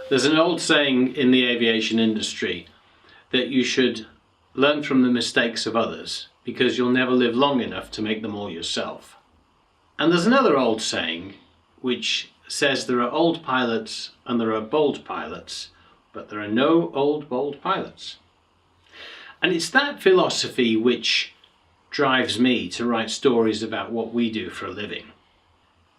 There's an old saying in the aviation industry that you should learn from the mistakes of others because you'll never live long enough to make them all yourself. And there's another old saying which says there are old pilots and there are bold pilots, but there are no old bold pilots. And it's that philosophy which drives me to write stories about what we do for a living.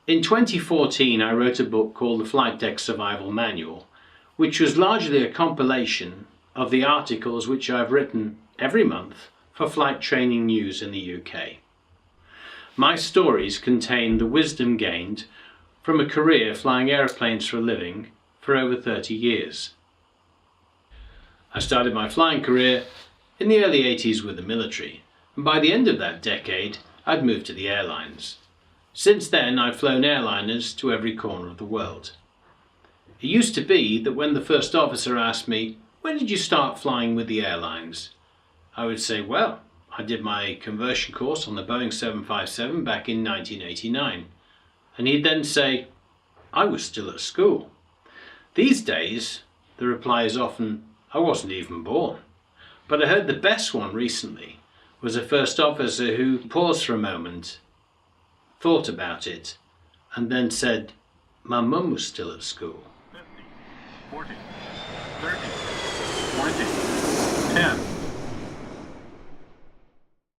In 2014 I wrote a book called the Flightdeck Survival Manual, which was largely a compilation of the articles which I've written every month for flight training news in the UK. My stories contain the wisdom gained from a career flying aeroplanes for a living for over 30 years. I started my flying career in the early 80s with the military, and by the end of that decade I'd moved to the airlines. Since then I've flown airliners to every corner of the world. It used to be that when the first officer asked me, "When did you start flying with the airlines?" I would say, "Well, I did my conversion course on the Boeing 757 back in 1989. And he'd then say, "I was still at school." These days, the reply is often, "I wasn't even born." But I heard the best one recently was a first officer who paused for a moment, thought about it, and then said, "My mum was still at school." 50, 40, 30, 20, 10.